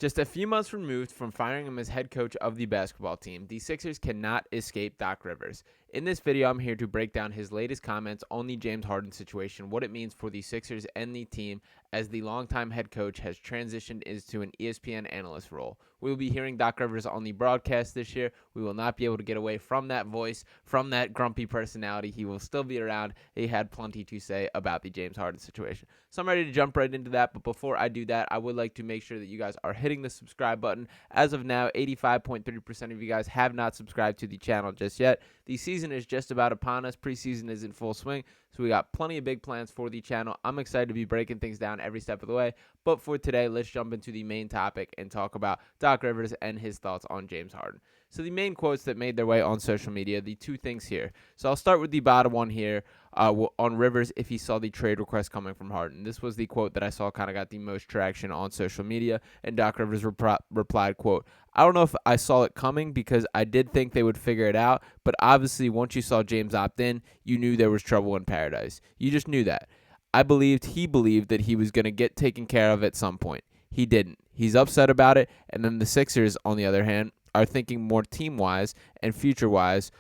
Just a few months removed from firing him as head coach of the basketball team, the Sixers cannot escape Doc Rivers. In this video, I'm here to break down his latest comments on the James Harden situation, what it means for the Sixers and the team as the longtime head coach has transitioned into an ESPN analyst role. We will be hearing Doc Rivers on the broadcast this year. We will not be able to get away from that voice, from that grumpy personality. He will still be around. He had plenty to say about the James Harden situation. So I'm ready to jump right into that, but before I do that, I would like to make sure that you guys are hitting the subscribe button. As of now, 85.3% of you guys have not subscribed to the channel just yet. The season is just about upon us. Preseason is in full swing, so we got plenty of big plans for the channel. I'm excited to be breaking things down every step of the way, but for today, let's jump into the main topic and talk about Doc Rivers and his thoughts on James Harden. So the main quotes that made their way on social media, the two things here. So I'll start with the bottom one here on Rivers if he saw the trade request coming from Harden. This was the quote that I saw kind of got the most traction on social media, and Doc Rivers replied, quote, "I don't know if I saw it coming because I did think they would figure it out, but obviously once you saw James opt in, you knew there was trouble in paradise. You just knew that. He believed that he was going to get taken care of at some point. He didn't. He's upset about it, and then the Sixers, on the other hand, are thinking more team-wise and future-wise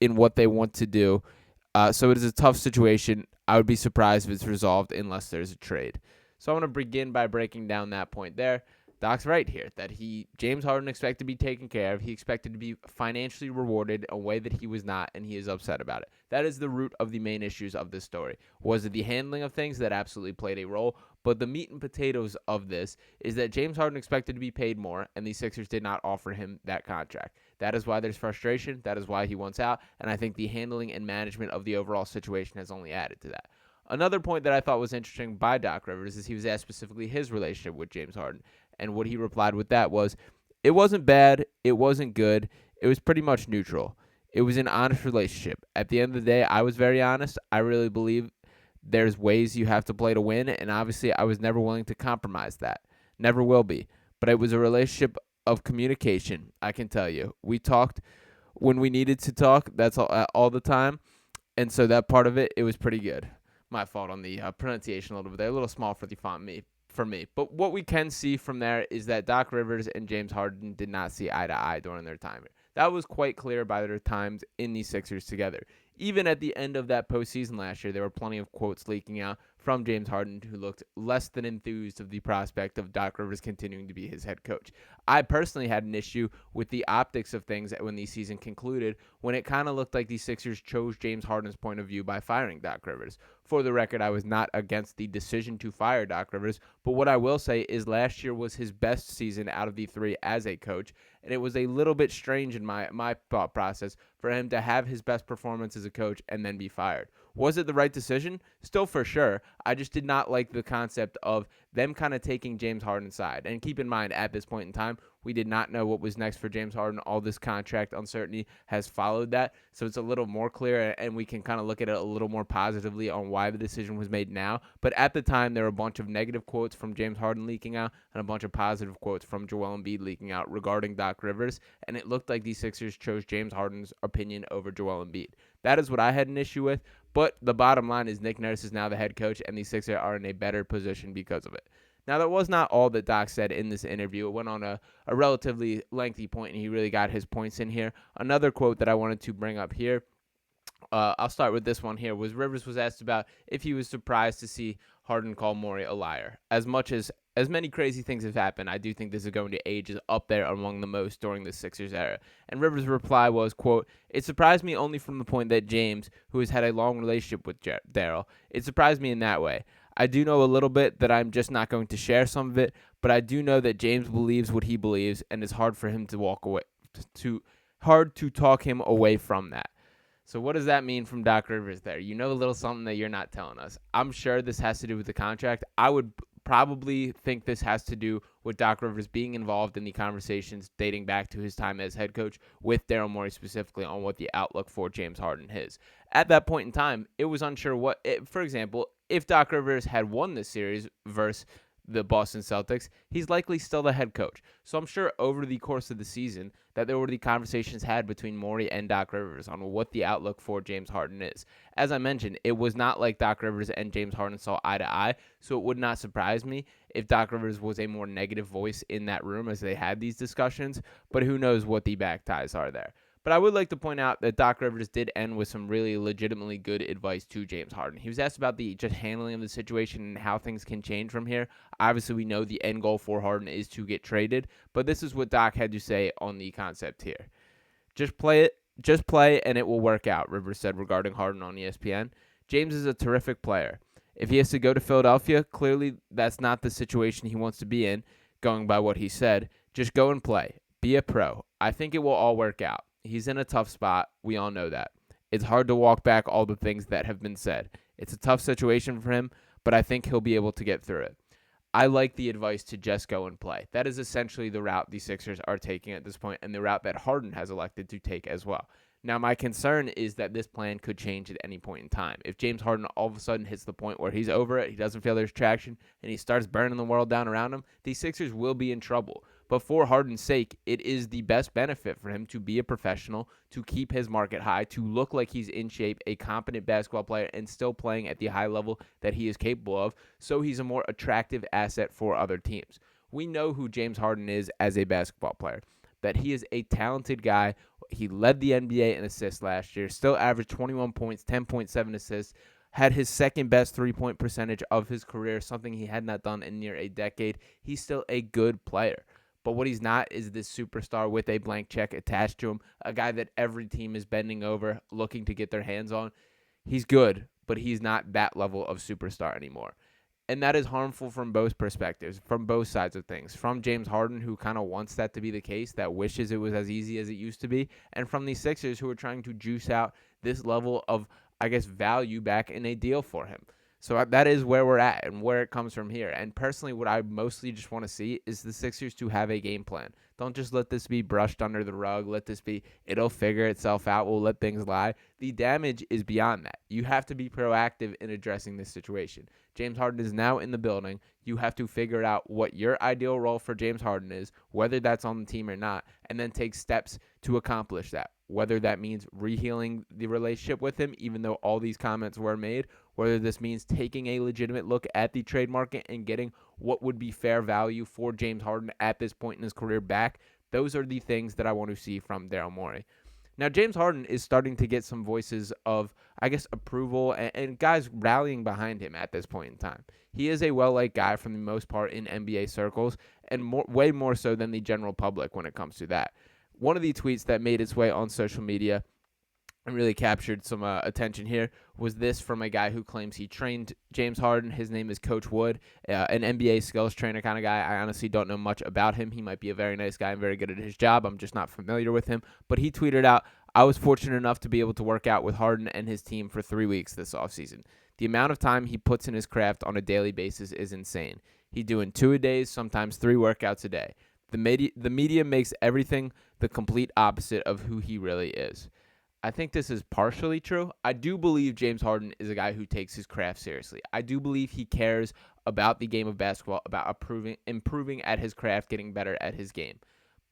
in what they want to do. So it is a tough situation. I would be surprised if it's resolved unless there's a trade." So I want to begin by breaking down that point there. Doc's right here that James Harden expected to be taken care of. He expected to be financially rewarded in a way that he was not, and he is upset about it. That is the root of the main issues of this story. Was it the handling of things that absolutely played a role? But the meat and potatoes of this is that James Harden expected to be paid more, and the Sixers did not offer him that contract. That is why there's frustration. That is why he wants out, and I think the handling and management of the overall situation has only added to that. Another point that I thought was interesting by Doc Rivers is he was asked specifically his relationship with James Harden. And what he replied with that was, "It wasn't bad. It wasn't good. It was pretty much neutral. It was an honest relationship. At the end of the day, I was very honest. I really believe there's ways you have to play to win. And obviously, I was never willing to compromise that. Never will be. But it was a relationship of communication, I can tell you. We talked when we needed to talk. That's all the time. And so that part of it, it was pretty good." My fault on the pronunciation a little bit there. A little small for the font for me. But what we can see from there is that Doc Rivers and James Harden did not see eye to eye during their time here. That was quite clear by their times in the Sixers together. Even at the end of that postseason last year, there were plenty of quotes leaking out from James Harden, who looked less than enthused of the prospect of Doc Rivers continuing to be his head coach. I personally had an issue with the optics of things when the season concluded, when it kind of looked like the Sixers chose James Harden's point of view by firing Doc Rivers. For the record, I was not against the decision to fire Doc Rivers, but what I will say is last year was his best season out of the three as a coach, and it was a little bit strange in my thought process for him to have his best performance as a coach and then be fired. Was it the right decision? Still for sure. I just did not like the concept of them kind of taking James Harden's side. And keep in mind, at this point in time, we did not know what was next for James Harden. All this contract uncertainty has followed that. So it's a little more clear, and we can kind of look at it a little more positively on why the decision was made now. But at the time, there were a bunch of negative quotes from James Harden leaking out and a bunch of positive quotes from Joel Embiid leaking out regarding Doc Rivers. And it looked like the Sixers chose James Harden's opinion over Joel Embiid. That is what I had an issue with. But the bottom line is Nick Nurse is now the head coach, and the Sixers are in a better position because of it. Now, that was not all that Doc said in this interview. It went on a relatively lengthy point, and he really got his points in here. Another quote that I wanted to bring up here, I'll start with this one here, was Rivers was asked about if he was surprised to see Harden call Morey a liar. As many crazy things have happened, I do think this is going to age up there among the most during the Sixers era. And Rivers' reply was, quote, "It surprised me only from the point that James, who has had a long relationship with Daryl, it surprised me in that way. I do know a little bit that I'm just not going to share some of it, but I do know that James believes what he believes, and it's hard for him to walk away, hard to talk him away from that." So what does that mean from Doc Rivers there? You know a little something that you're not telling us. I'm sure this has to do with the contract. I would probably think this has to do with Doc Rivers being involved in the conversations dating back to his time as head coach with Daryl Morey specifically on what the outlook for James Harden is. At that point in time, it was unsure for example, if Doc Rivers had won this series versus the Boston Celtics, he's likely still the head coach. So I'm sure over the course of the season that there were the conversations had between Morey and Doc Rivers on what the outlook for James Harden is. As I mentioned, it was not like Doc Rivers and James Harden saw eye to eye, so it would not surprise me if Doc Rivers was a more negative voice in that room as they had these discussions, but who knows what the back ties are there. But I would like to point out that Doc Rivers did end with some really legitimately good advice to James Harden. He was asked about the just handling of the situation and how things can change from here. Obviously, we know the end goal for Harden is to get traded, but this is what Doc had to say on the concept here. Just play, and it will work out, Rivers said regarding Harden on ESPN. James is a terrific player. If he has to go to Philadelphia, clearly that's not the situation he wants to be in, going by what he said. Just go and play. Be a pro. I think it will all work out. He's in a tough spot. We all know that. It's hard to walk back all the things that have been said. It's a tough situation for him, but I think he'll be able to get through it. I like the advice to just go and play. That is essentially the route the Sixers are taking at this point, and the route that Harden has elected to take as well. Now, my concern is that this plan could change at any point in time. If James Harden all of a sudden hits the point where he's over it, he doesn't feel there's traction, and he starts burning the world down around him, the Sixers will be in trouble. But for Harden's sake, it is the best benefit for him to be a professional, to keep his market high, to look like he's in shape, a competent basketball player, and still playing at the high level that he is capable of, so he's a more attractive asset for other teams. We know who James Harden is as a basketball player, that he is a talented guy. He led the NBA in assists last year, still averaged 21 points, 10.7 assists, had his second best three-point percentage of his career, something he had not done in near a decade. He's still a good player. But what he's not is this superstar with a blank check attached to him, a guy that every team is bending over, looking to get their hands on. He's good, but he's not that level of superstar anymore. And that is harmful from both perspectives, from both sides of things. From James Harden, who kind of wants that to be the case, that wishes it was as easy as it used to be. And from the Sixers, who are trying to juice out this level of, value back in a deal for him. So that is where we're at and where it comes from here. And personally, what I mostly just want to see is the Sixers to have a game plan. Don't just let this be brushed under the rug. Let this be, it'll figure itself out. We'll let things lie. The damage is beyond that. You have to be proactive in addressing this situation. James Harden is now in the building. You have to figure out what your ideal role for James Harden is, whether that's on the team or not, and then take steps to accomplish that. Whether that means rehealing the relationship with him, even though all these comments were made, whether this means taking a legitimate look at the trade market and getting what would be fair value for James Harden at this point in his career back. Those are the things that I want to see from Daryl Morey. Now, James Harden is starting to get some voices of, approval and guys rallying behind him at this point in time. He is a well-liked guy for the most part in NBA circles, and way more so than the general public when it comes to that. One of the tweets that made its way on social media and really captured some attention here was this from a guy who claims he trained James Harden. His name is Coach Wood, an NBA skills trainer kind of guy. I honestly don't know much about him. He might be a very nice guy and very good at his job. I'm just not familiar with him. But he tweeted out, I was fortunate enough to be able to work out with Harden and his team for 3 weeks this offseason. The amount of time he puts in his craft on a daily basis is insane. He's doing 2 a day, sometimes 3 workouts a day. The media makes everything the complete opposite of who he really is. I think this is partially true. I do believe James Harden is a guy who takes his craft seriously. I do believe he cares about the game of basketball, about improving at his craft, getting better at his game.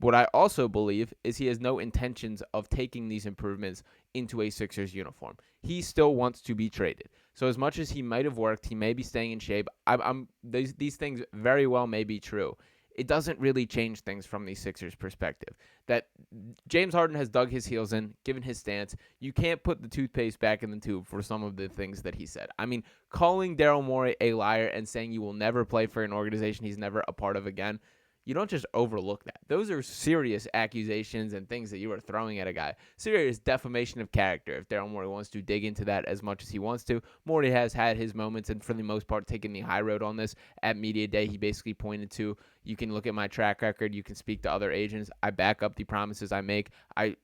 What I also believe is he has no intentions of taking these improvements into a Sixers uniform. He still wants to be traded. So as much as he might have worked, he may be staying in shape. These things very well may be true. It doesn't really change things from the Sixers' perspective. That James Harden has dug his heels in, given his stance. You can't put the toothpaste back in the tube for some of the things that he said. I mean, calling Daryl Morey a liar and saying you will never play for an organization he's never a part of again, you don't just overlook that. Those are serious accusations and things that you are throwing at a guy. Serious defamation of character if Daryl Morey wants to dig into that as much as he wants to. Morey has had his moments and for the most part taken the high road on this. At Media Day, he basically pointed to, you can look at my track record, you can speak to other agents. I back up the promises I make. I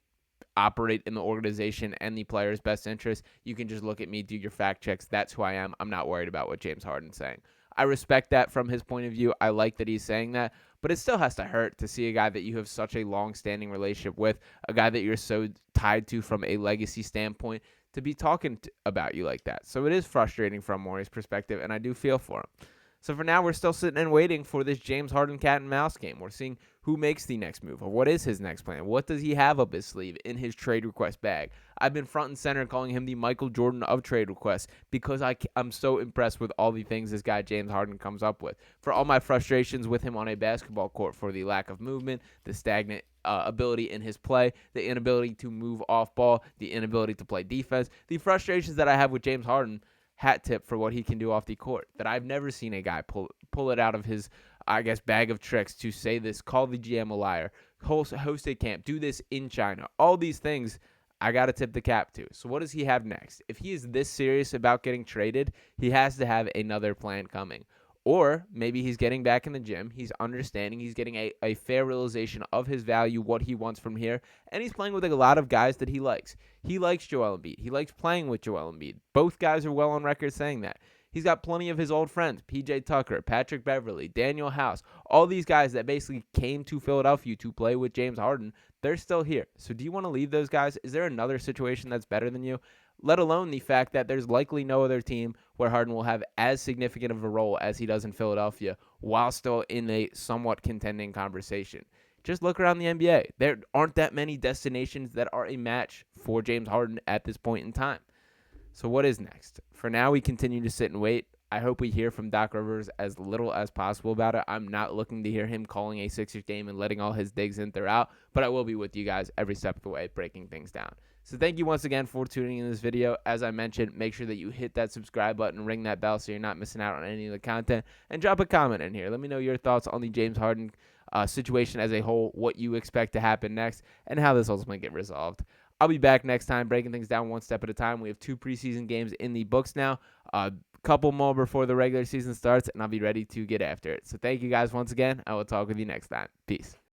operate in the organization and the player's best interest. You can just look at me, do your fact checks. That's who I am. I'm not worried about what James Harden's saying. I respect that from his point of view. I like that he's saying that, but it still has to hurt to see a guy that you have such a long-standing relationship with, a guy that you're so tied to from a legacy standpoint, to be talking about you like that. So it is frustrating from Morey's perspective, and I do feel for him. So for now, we're still sitting and waiting for this James Harden cat and mouse game. We're seeing who makes the next move or what is his next plan. What does he have up his sleeve in his trade request bag? I've been front and center calling him the Michael Jordan of trade requests because I'm so impressed with all the things this guy James Harden comes up with. For all my frustrations with him on a basketball court, for the lack of movement, the stagnant ability in his play, the inability to move off ball, the inability to play defense, the frustrations that I have with James Harden, hat tip for what he can do off the court. That I've never seen a guy pull it out of his, I guess, bag of tricks to say this, call the GM a liar, host a camp, do this in China. All these things I got to tip the cap to. So what does he have next? If he is this serious about getting traded, he has to have another plan coming. Or maybe he's getting back in the gym. He's understanding. He's getting a fair realization of his value, what he wants from here. And he's playing with a lot of guys that he likes. He likes Joel Embiid. He likes playing with Joel Embiid. Both guys are well on record saying that. He's got plenty of his old friends, P.J. Tucker, Patrick Beverley, Daniel House, all these guys that basically came to Philadelphia to play with James Harden. They're still here. So do you want to leave those guys? Is there another situation that's better than you? Let alone the fact that there's likely no other team where Harden will have as significant of a role as he does in Philadelphia while still in a somewhat contending conversation. Just look around the NBA. There aren't that many destinations that are a match for James Harden at this point in time. So what is next? For now, we continue to sit and wait. I hope we hear from Doc Rivers as little as possible about it. I'm not looking to hear him calling a Sixers game and letting all his digs in throughout, but I will be with you guys every step of the way, breaking things down. So thank you once again for tuning in this video. As I mentioned, make sure that you hit that subscribe button, ring that bell so you're not missing out on any of the content, and drop a comment in here. Let me know your thoughts on the James Harden situation as a whole, what you expect to happen next, and how this ultimately get resolved. I'll be back next time breaking things down one step at a time. We have 2 preseason games in the books now, a couple more before the regular season starts, and I'll be ready to get after it. So thank you guys once again. I will talk with you next time. Peace.